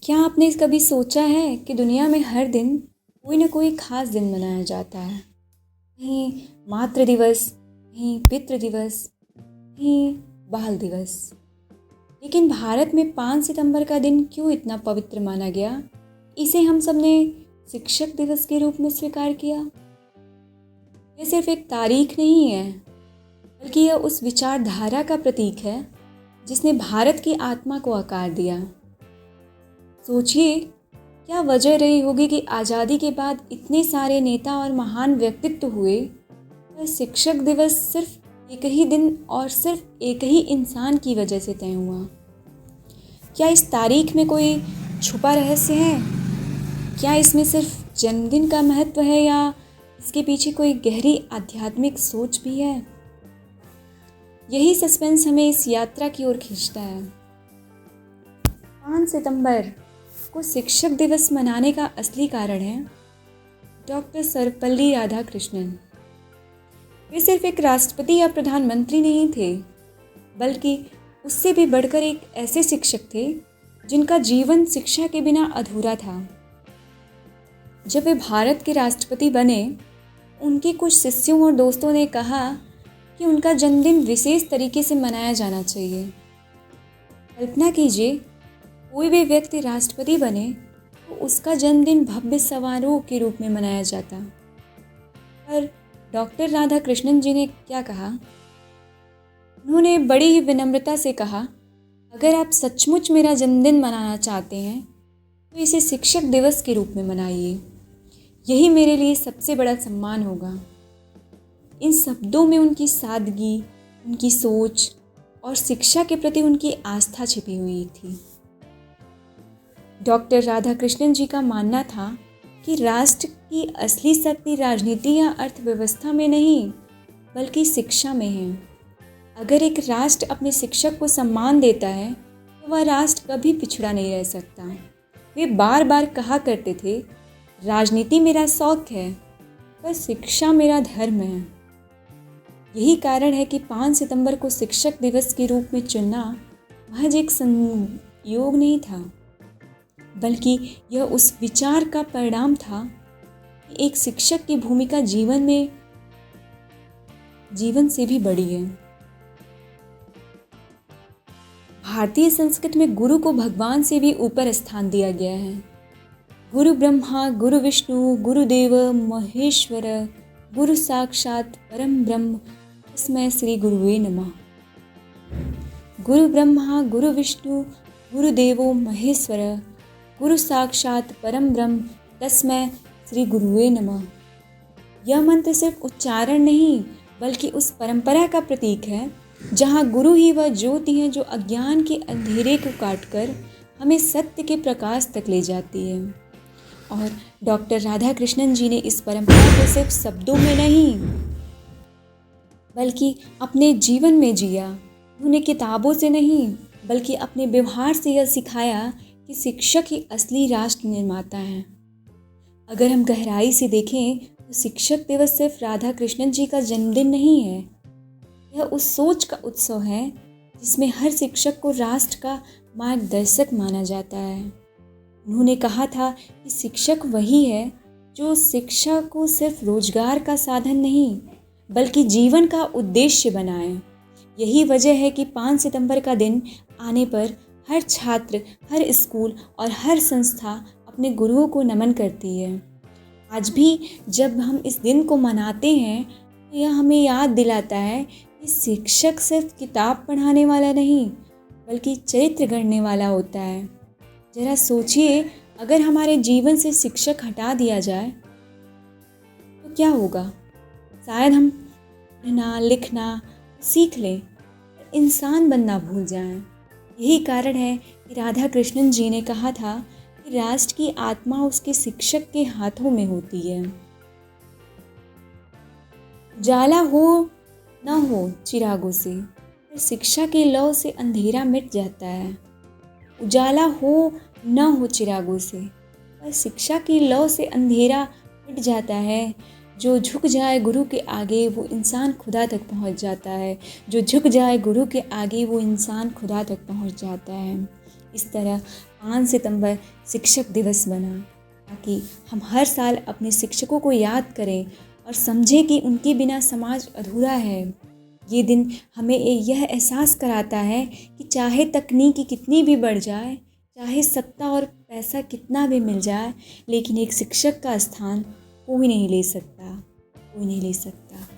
क्या आपने कभी सोचा है कि दुनिया में हर दिन कोई ना कोई खास दिन मनाया जाता है। कहीं मातृ दिवस, कहीं पितृ दिवस, कहीं बाल दिवस। लेकिन भारत में 5 सितंबर का दिन क्यों इतना पवित्र माना गया? इसे हम सब ने शिक्षक दिवस के रूप में स्वीकार किया। यह सिर्फ एक तारीख नहीं है, बल्कि यह उस विचारधारा का प्रतीक है जिसने भारत की आत्मा को आकार दिया। सोचिए, क्या वजह रही होगी कि आज़ादी के बाद इतने सारे नेता और महान व्यक्तित्व हुए, पर शिक्षक दिवस सिर्फ एक ही दिन और सिर्फ एक ही इंसान की वजह से तय हुआ। क्या इस तारीख में कोई छुपा रहस्य है? क्या इसमें सिर्फ जन्मदिन का महत्व है या इसके पीछे कोई गहरी आध्यात्मिक सोच भी है? यही सस्पेंस हमें इस यात्रा की ओर खींचता है। 5 सितंबर को शिक्षक दिवस मनाने का असली कारण है डॉक्टर सर्वपल्ली राधाकृष्णन। वे सिर्फ एक राष्ट्रपति या प्रधानमंत्री नहीं थे, बल्कि उससे भी बढ़कर एक ऐसे शिक्षक थे जिनका जीवन शिक्षा के बिना अधूरा था। जब वे भारत के राष्ट्रपति बने, उनके कुछ शिष्यों और दोस्तों ने कहा कि उनका जन्मदिन विशेष तरीके से मनाया जाना चाहिए। कल्पना कीजिए, कोई भी व्यक्ति राष्ट्रपति बने तो उसका जन्मदिन भव्य समारोह के रूप में मनाया जाता। पर डॉक्टर राधाकृष्णन जी ने क्या कहा? उन्होंने बड़ी ही विनम्रता से कहा, अगर आप सचमुच मेरा जन्मदिन मनाना चाहते हैं तो इसे शिक्षक दिवस के रूप में मनाइए। यही मेरे लिए सबसे बड़ा सम्मान होगा। इन शब्दों में उनकी सादगी, उनकी सोच और शिक्षा के प्रति उनकी आस्था छिपी हुई थी। डॉक्टर राधाकृष्णन जी का मानना था कि राष्ट्र की असली शक्ति राजनीति या अर्थव्यवस्था में नहीं, बल्कि शिक्षा में है। अगर एक राष्ट्र अपने शिक्षक को सम्मान देता है तो वह राष्ट्र कभी पिछड़ा नहीं रह सकता। वे बार बार कहा करते थे, राजनीति मेरा शौक है, पर शिक्षा मेरा धर्म है। यही कारण है कि 5 सितंबर को शिक्षक दिवस के रूप में चुनना महज एक संयोग नहीं था, बल्कि यह उस विचार का परिणाम था कि एक शिक्षक की भूमिका जीवन से भी बड़ी है। भारतीय संस्कृति में गुरु को भगवान से भी ऊपर स्थान दिया गया है। गुरु ब्रह्मा गुरु विष्णु गुरुदेव महेश्वर गुरु साक्षात परम ब्रह्म तस्मै श्री गुरुवे नमः। गुरु ब्रह्मा गुरु विष्णु गुरुदेवो महेश्वर गुरु साक्षात परम ब्रह्म तस्मै श्री गुरुवे नमः। यह मंत्र सिर्फ उच्चारण नहीं, बल्कि उस परंपरा का प्रतीक है जहाँ गुरु ही वह ज्योति है जो अज्ञान के अंधेरे को काटकर हमें सत्य के प्रकाश तक ले जाती है। और डॉक्टर राधाकृष्णन जी ने इस परंपरा को सिर्फ शब्दों में नहीं, बल्कि अपने जीवन में जिया। उन्होंने किताबों से नहीं, बल्कि अपने व्यवहार से यह सिखाया कि शिक्षक ही असली राष्ट्र निर्माता है। अगर हम गहराई से देखें तो शिक्षक दिवस सिर्फ राधाकृष्णन जी का जन्मदिन नहीं है, यह उस सोच का उत्सव है जिसमें हर शिक्षक को राष्ट्र का मार्गदर्शक माना जाता है। उन्होंने कहा था कि शिक्षक वही है जो शिक्षा को सिर्फ रोजगार का साधन नहीं, बल्कि जीवन का उद्देश्य बनाए। यही वजह है कि 5 सितंबर का दिन आने पर हर छात्र, हर स्कूल और हर संस्था अपने गुरुओं को नमन करती है। आज भी जब हम इस दिन को मनाते हैं तो यह हमें याद दिलाता है कि शिक्षक सिर्फ किताब पढ़ाने वाला नहीं, बल्कि चरित्र गढ़ने वाला होता है। जरा सोचिए, अगर हमारे जीवन से शिक्षक हटा दिया जाए तो क्या होगा? शायद हम पढ़ना लिखना सीख लें, इंसान बनना भूल जाएं। यही कारण है कि राधाकृष्णन जी ने कहा था कि राष्ट्र की आत्मा उसके शिक्षक के हाथों में होती है। उजाला हो न हो चिरागों से, पर शिक्षा के लौ से अंधेरा मिट जाता है। उजाला हो न हो चिरागों से, पर शिक्षा की लौ से अंधेरा मिट जाता है। जो झुक जाए गुरु के आगे वो इंसान खुदा तक पहुंच जाता है। जो झुक जाए गुरु के आगे वो इंसान खुदा तक पहुंच जाता है। इस तरह 5 सितंबर शिक्षक दिवस बना ताकि हम हर साल अपने शिक्षकों को याद करें और समझें कि उनके बिना समाज अधूरा है। ये दिन हमें यह एहसास कराता है कि चाहे तकनीकी कितनी भी बढ़ जाए, चाहे सत्ता और पैसा कितना भी मिल जाए, लेकिन एक शिक्षक का स्थान कोई नहीं ले सकता, कोई नहीं ले सकता।